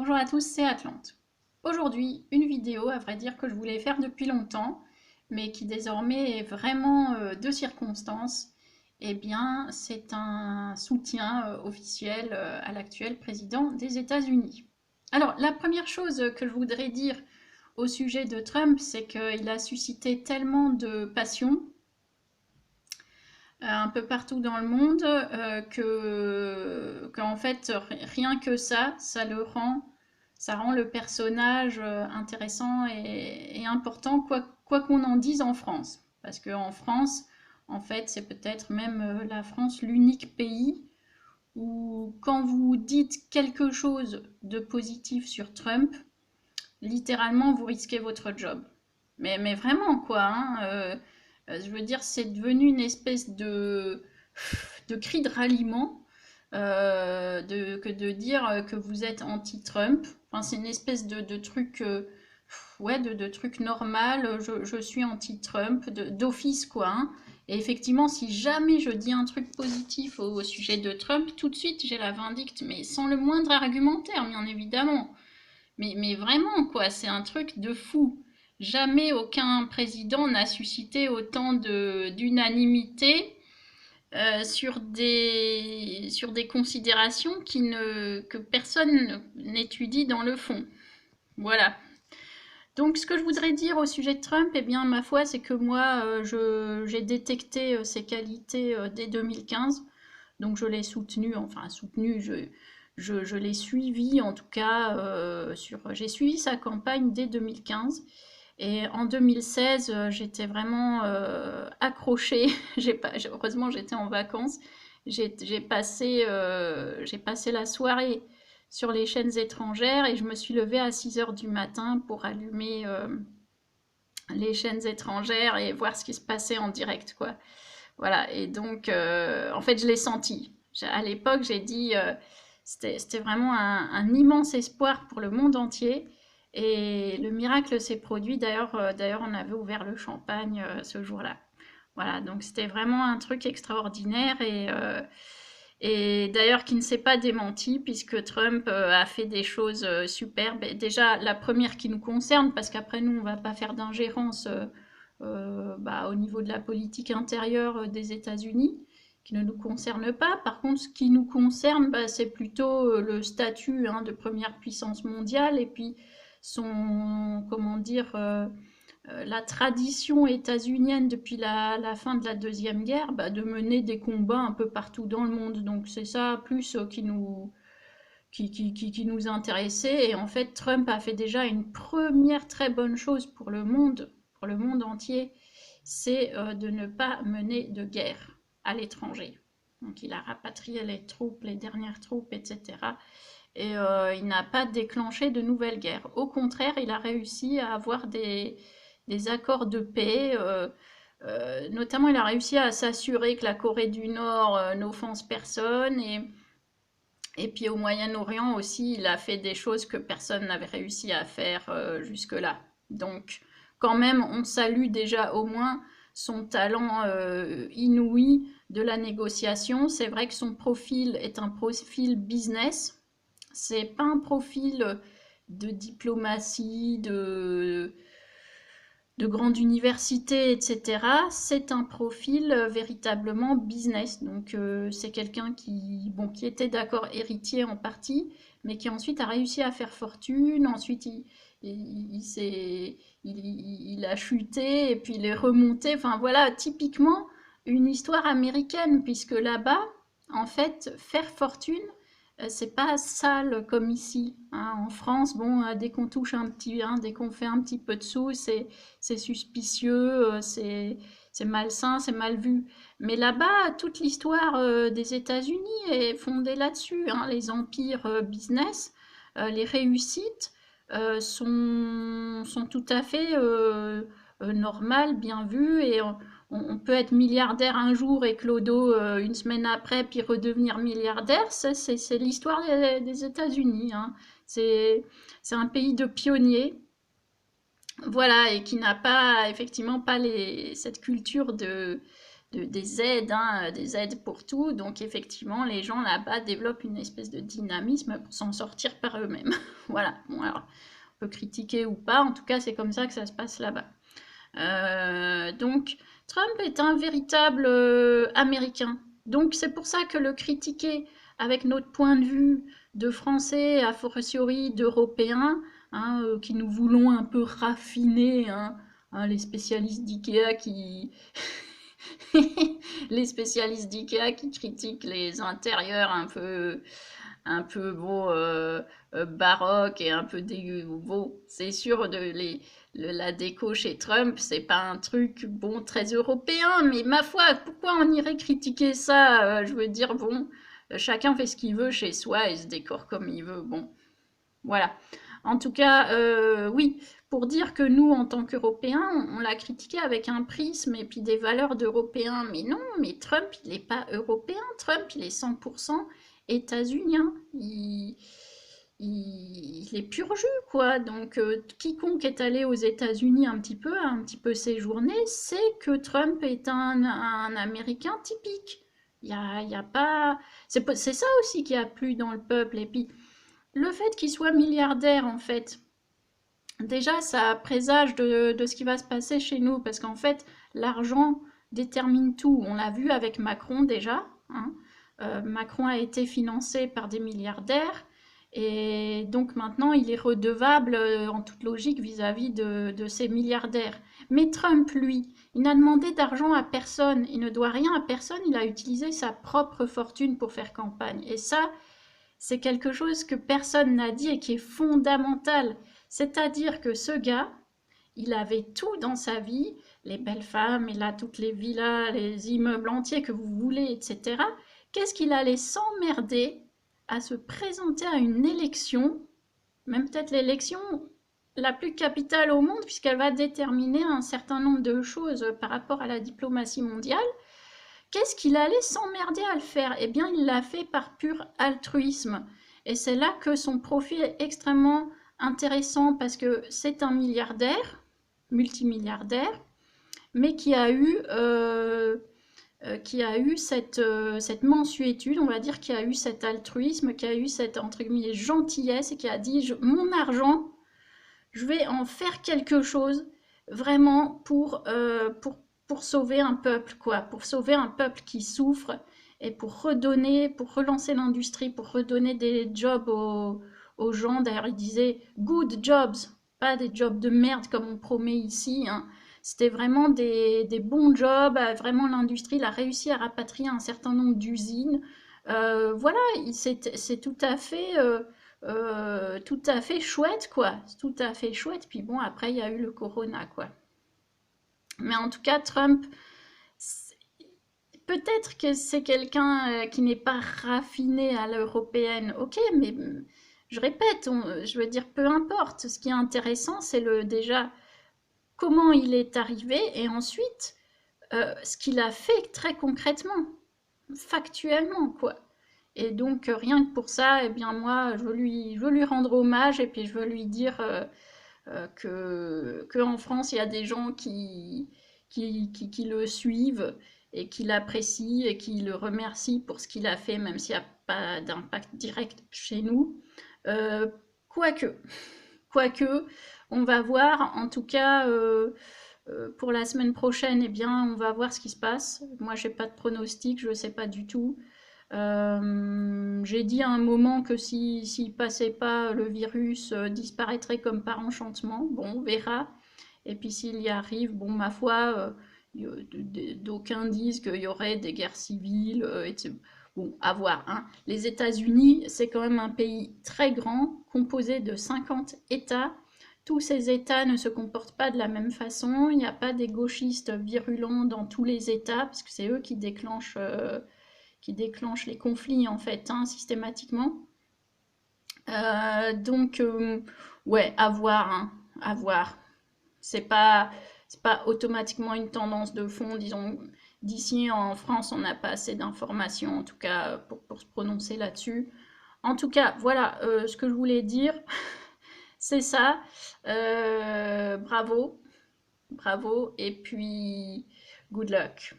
Bonjour à tous, c'est Atlante. Aujourd'hui, une vidéo, à vrai dire, que je voulais faire depuis longtemps, mais qui désormais est vraiment de circonstance. Eh bien, c'est un soutien officiel à l'actuel président des États-Unis. Alors, la première chose que je voudrais dire au sujet de Trump, c'est qu'il a suscité tellement de passion un peu partout dans le monde qu'en fait, rien que ça ça rend le personnage intéressant et important, quoi qu'on en dise en France. Parce qu'en France, en fait, c'est peut-être même la France l'unique pays où quand vous dites quelque chose de positif sur Trump, littéralement, vous risquez votre job. Mais vraiment, quoi. Hein, je veux dire, c'est devenu une espèce de cri de ralliement que de dire que vous êtes anti-Trump. Enfin, c'est une espèce de truc, ouais, de truc normal. Je suis anti-Trump, d'office, quoi. Hein. Et effectivement, si jamais je dis un truc positif au sujet de Trump, tout de suite, j'ai la vindicte, mais sans le moindre argumentaire, bien évidemment. Mais vraiment, quoi, c'est un truc de fou. Jamais aucun président n'a suscité autant d'unanimité sur des considérations que personne n'étudie dans le fond. Voilà. Donc, ce que je voudrais dire au sujet de Trump, eh bien, ma foi, c'est que moi, j'ai détecté ses qualités dès 2015. Donc, je l'ai soutenu, enfin, soutenu, je l'ai suivi, en tout cas, j'ai suivi sa campagne dès 2015. Et en 2016, j'étais vraiment accrochée. Heureusement, j'étais en vacances. J'ai passé la soirée sur les chaînes étrangères et je me suis levée à 6 heures du matin pour allumer les chaînes étrangères et voir ce qui se passait en direct, quoi. Voilà, et donc, en fait, je l'ai senti. À l'époque, j'ai dit, c'était vraiment un immense espoir pour le monde entier. Et le miracle s'est produit. D'ailleurs, on avait ouvert le champagne ce jour-là. Voilà, donc c'était vraiment un truc extraordinaire et d'ailleurs qui ne s'est pas démenti puisque Trump a fait des choses superbes. Et déjà, la première qui nous concerne, parce qu'après nous, on va pas faire d'ingérence au niveau de la politique intérieure des États-Unis, qui ne nous concerne pas. Par contre, ce qui nous concerne, c'est plutôt le statut hein, de première puissance mondiale et puis son, comment dire, la tradition états-unienne depuis la fin de la Deuxième Guerre, de mener des combats un peu partout dans le monde. Donc c'est ça plus qui nous intéressait. Et en fait, Trump a fait déjà une première très bonne chose pour le monde entier, c'est de ne pas mener de guerre à l'étranger. Donc il a rapatrié les troupes, les dernières troupes, etc. Et il n'a pas déclenché de nouvelles guerres. Au contraire, il a réussi à avoir des accords de paix. Notamment, il a réussi à s'assurer que la Corée du Nord n'offense personne. Et puis au Moyen-Orient aussi, il a fait des choses que personne n'avait réussi à faire jusque-là. Donc, quand même, on salue déjà au moins son talent inouï de la négociation. C'est vrai que son profil est un profil business. C'est pas un profil de diplomatie, de grande université, etc. C'est un profil véritablement business. Donc c'est quelqu'un bon, qui était d'accord héritier en partie, mais qui ensuite a réussi à faire fortune. Ensuite, il a chuté et puis il est remonté. Enfin voilà, typiquement une histoire américaine, puisque là-bas, en fait, faire fortune, c'est pas sale comme ici. Hein. En France, bon, dès qu'on touche un petit, hein, dès qu'on fait un petit peu de sous, c'est suspicieux, c'est malsain, c'est mal vu. Mais là-bas, toute l'histoire des États-Unis est fondée là-dessus. Hein. Les empires business, les réussites sont tout à fait normales, bien vues, et on peut être milliardaire un jour et clodo une semaine après, puis redevenir milliardaire. C'est l'histoire des États-Unis. Hein. C'est un pays de pionniers. Voilà, et qui n'a pas, effectivement, pas cette culture des aides, hein, des aides pour tout. Donc effectivement, les gens là-bas développent une espèce de dynamisme pour s'en sortir par eux-mêmes. Voilà, bon, alors, on peut critiquer ou pas, en tout cas c'est comme ça que ça se passe là-bas. Donc Trump est un véritable Américain. Donc c'est pour ça que le critiquer avec notre point de vue de Français, a fortiori d'Européens, hein, qui nous voulons un peu raffiner, hein, les spécialistes d'IKEA qui... les spécialistes d'IKEA qui critiquent les intérieurs un peu beau, baroque et un peu dégueu. Bon, c'est sûr, la déco chez Trump, c'est pas un truc bon très européen, mais ma foi, pourquoi on irait critiquer ça? Je veux dire, bon, chacun fait ce qu'il veut chez soi et se décore comme il veut. Bon, voilà. En tout cas, oui, pour dire que nous, en tant qu'Européens, on l'a critiqué avec un prisme et puis des valeurs d'Européens. Mais non, mais Trump, il n'est pas européen. Trump, il est 100% états-unien. Il est pur jus, quoi. Donc, quiconque est allé aux États-Unis a un petit peu séjourné, sait que Trump est un Américain typique. Il y a pas... C'est ça aussi qui a plu dans le peuple. Et puis, le fait qu'il soit milliardaire, en fait, déjà, ça présage de ce qui va se passer chez nous, parce qu'en fait, l'argent détermine tout. On l'a vu avec Macron déjà, hein. Macron a été financé par des milliardaires, et donc maintenant, il est redevable en toute logique vis-à-vis de ces milliardaires. Mais Trump, lui, il n'a demandé d'argent à personne, il ne doit rien à personne, il a utilisé sa propre fortune pour faire campagne. Et ça, c'est quelque chose que personne n'a dit et qui est fondamental. C'est-à-dire que ce gars, il avait tout dans sa vie, les belles femmes, et là toutes les villas, les immeubles entiers que vous voulez, etc. Qu'est-ce qu'il allait s'emmerder à se présenter à une élection, même peut-être l'élection la plus capitale au monde, puisqu'elle va déterminer un certain nombre de choses par rapport à la diplomatie mondiale. Qu'est-ce qu'il allait s'emmerder à le faire? Eh bien, il l'a fait par pur altruisme. Et c'est là que son profil est extrêmement intéressant parce que c'est un milliardaire, multimilliardaire, mais qui a eu cette mansuétude, on va dire, qui a eu cet altruisme, qui a eu cette, entre guillemets, gentillesse et qui a dit, mon argent, je vais en faire quelque chose vraiment pour sauver un peuple, quoi, pour sauver un peuple qui souffre et pour redonner, pour relancer l'industrie, pour redonner des jobs aux gens. D'ailleurs, il disait good jobs, pas des jobs de merde comme on promet ici, hein. C'était vraiment des bons jobs, vraiment l'industrie, il a réussi à rapatrier un certain nombre d'usines. Voilà, c'est tout à fait chouette, quoi. C'est tout à fait chouette. Puis bon, après, il y a eu le corona, quoi. Mais en tout cas, Trump, peut-être que c'est quelqu'un qui n'est pas raffiné à l'européenne. Ok, mais je répète, je veux dire, peu importe. Ce qui est intéressant, c'est déjà comment il est arrivé et ensuite ce qu'il a fait très concrètement, factuellement, quoi. Et donc, rien que pour ça, eh bien, moi, je veux lui rendre hommage et puis je veux lui dire que en France, il y a des gens qui le suivent et qui l'apprécient et qui le remercient pour ce qu'il a fait, même s'il n'y a pas d'impact direct chez nous. Euh, quoique, quoique, on va voir. En tout cas, pour la semaine prochaine, eh bien, on va voir ce qui se passe. Moi, j'ai pas de pronostic, je ne sais pas du tout. J'ai dit à un moment que s'il passait pas, le virus disparaîtrait comme par enchantement. Bon, on verra. Et puis s'il y arrive, bon, ma foi, d'aucuns disent qu'il y aurait des guerres civiles. Bon, à voir, hein. Les États-Unis, c'est quand même un pays très grand, composé de 50 États. Tous ces États ne se comportent pas de la même façon. Il n'y a pas des gauchistes virulents dans tous les États, parce que c'est eux qui déclenchent les conflits en fait, hein, systématiquement. Donc, ouais, à voir, hein, à voir. C'est pas, c'est pas automatiquement une tendance de fond, disons. D'ici en France, on n'a pas assez d'informations, en tout cas, pour se prononcer là-dessus. En tout cas, voilà ce que je voulais dire. C'est ça. Bravo, bravo, et puis good luck.